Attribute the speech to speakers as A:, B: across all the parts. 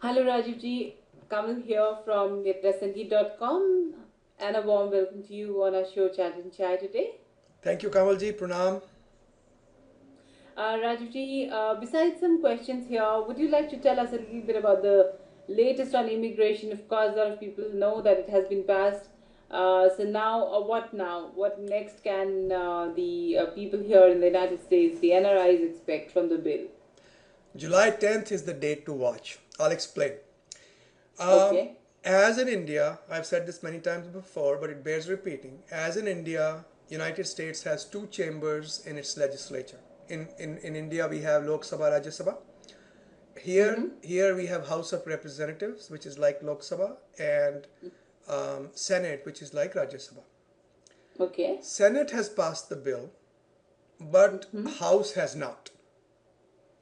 A: Hello Rajivji, Kamal here from netrasangeet.com and a warm welcome to you on our show Chat and Chai today.
B: Thank you, Kamalji. Pranam.
A: Rajivji, besides some questions here, would you like to tell us a little bit about the latest on immigration? Of course, a lot of people know that it has been passed. So now, what now? What next can the people here in the United States, the NRIs, expect from the bill?
B: July 10th is the date to watch. I'll explain. Um,
A: Okay.
B: as in India, I've said this many times before, but it bears repeating. As in India, United States has two chambers in its legislature. In India, we have Lok Sabha, Rajya Sabha. Here,
A: Mm-hmm.
B: here we have House of Representatives, which is like Lok Sabha, and Senate, which is like Rajya Sabha.
A: Okay.
B: Senate has passed the bill, but
A: Mm-hmm.
B: House has not.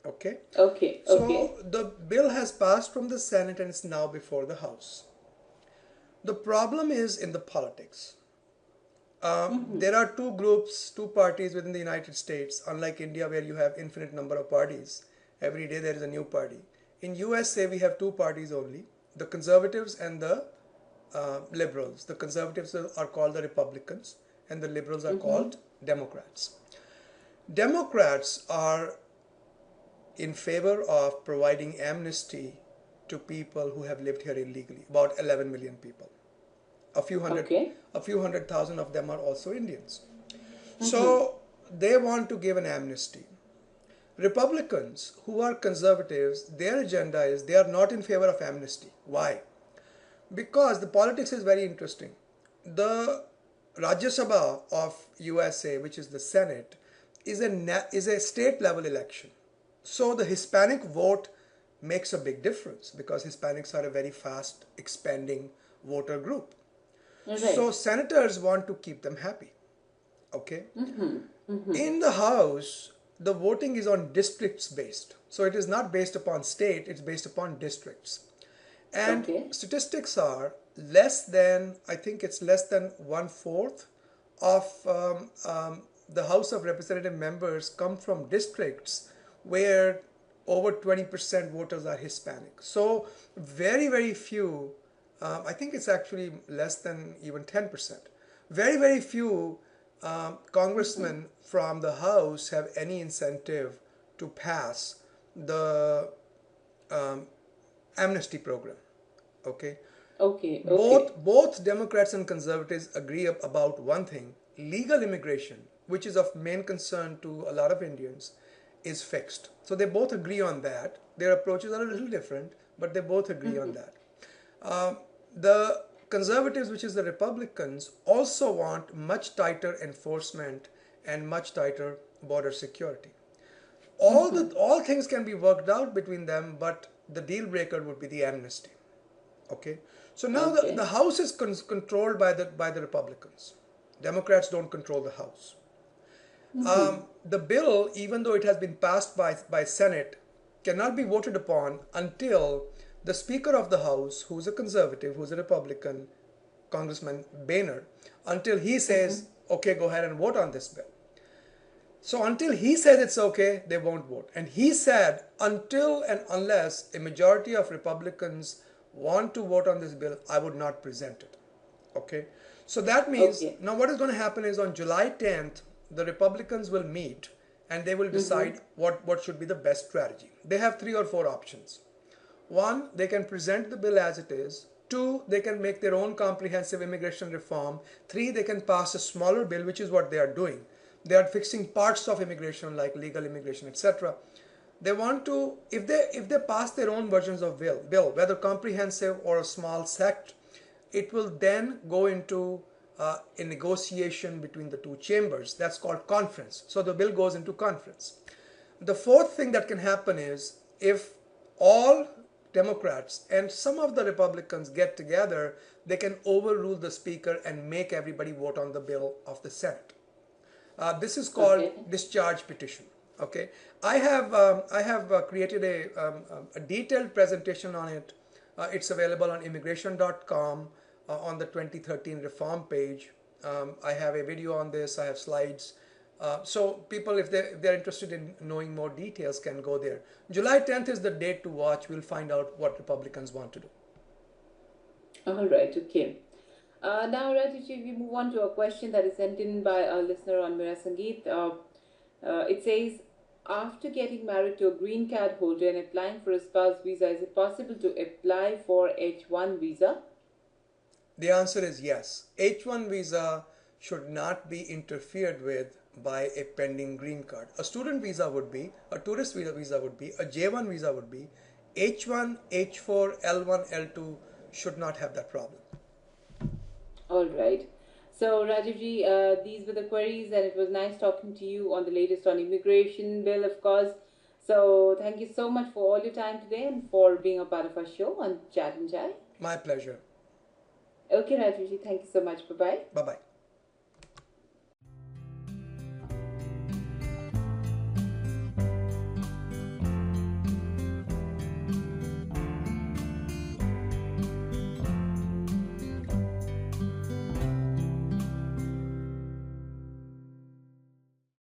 B: Okay.
A: Okay. Okay.
B: So the bill has passed from the Senate and is now before the House. The problem is in the politics.
A: Mm-hmm.
B: There are two groups, two parties within the United States, unlike India where you have infinite number of parties. Every day there is a new party. In USA we have two parties only, the conservatives and the liberals. The conservatives are called the Republicans and the liberals are
A: Mm-hmm.
B: called Democrats. Democrats are in favor of providing amnesty to people who have lived here illegally, about 11 million people. A few hundred,
A: Okay.
B: a few hundred thousand of them are also Indians.
A: Mm-hmm.
B: So they want to give an amnesty. Republicans, who are conservatives, their agenda is they are not in favor of amnesty. Why? Because the politics is very interesting. The Rajya Sabha of USA, which is the Senate, is a state level election. So the Hispanic vote makes a big difference because Hispanics are a very fast expanding voter group. So
A: Right.
B: senators want to keep them happy. Okay.
A: Mm-hmm. Mm-hmm.
B: In the House, the voting is on districts based. So it is not based upon state, it's based upon districts. And
A: Okay.
B: statistics are less than, I think it's less than one fourth of the House of Representative members come from districts where over 20% voters are Hispanic. So very, very few, I think it's actually less than even 10%. Very, very few
A: Mm-hmm.
B: congressmen from the House have any incentive to pass the um, amnesty program. Okay,
A: Okay.
B: both
A: Okay.
B: both Democrats and conservatives agree about one thing: legal immigration, which is of main concern to a lot of Indians, is fixed. So they both agree on that. Their approaches are a little different, but they both agree on
A: Mm-hmm.
B: that. Um, the conservatives, which is the Republicans, also want much tighter enforcement and much tighter border security.
A: Mm-hmm.
B: All things can be worked out between them, but the deal breaker would be the amnesty. Okay, so now the
A: Okay.
B: House is controlled by the Republicans. Democrats don't control the House.
A: Mm-hmm.
B: The bill, even though it has been passed by Senate, cannot be voted upon until the Speaker of the House, who's a conservative, who's a Republican, Congressman Boehner, until he
A: Mm-hmm.
B: says, okay, go ahead and vote on this bill. So until he says it's okay, they won't vote. And he said, until and unless a majority of Republicans want to vote on this bill, I would not present it. Okay. So that means
A: Okay.
B: now what is going to happen is on July 10th, the Republicans will meet and they will
A: Mm-hmm.
B: decide what should be the best strategy. They have three or four options. One, they can present the bill as it is. Two, they can make their own comprehensive immigration reform. Three, they can pass a smaller bill, which is what they are doing. They are fixing parts of immigration like legal immigration, etc. They want to, if they pass their own versions of bill, whether comprehensive or a small sect, it will then go into a negotiation between the two chambers. That's called conference. So the bill goes into conference. The fourth thing that can happen is if all Democrats and some of the Republicans get together, they can overrule the Speaker and make everybody vote on the bill of the Senate. This is called
A: Okay.
B: discharge petition. Okay, I have created a detailed presentation on it. It's available on immigration.com on the 2013 reform page. I have a video on this. I have slides. So people, if they're interested in knowing more details, can go there. July 10th is the date to watch. We'll find out what Republicans want to do.
A: All right, okay. Now, Rajiji, we move on to a question that is sent in by a listener on Mira Sangeet. It says, after getting married to a green card holder and applying for a spouse visa, is it possible to apply for H-1 visa?
B: The answer is yes. H-1 visa should not be interfered with by a pending green card. A student visa would be, a tourist visa would be, a J-1 visa would be. H-1, H-4, L-1, L-2 should not have that problem.
A: All right. So, Rajivji, these were the queries, and it was nice talking to you on the latest on immigration bill, of course. So, thank you so much for all your time today and for being a part of our show on Chat and Chai.
B: My pleasure.
A: Okay, Rajivji, thank you so much. Bye bye.
B: Bye bye.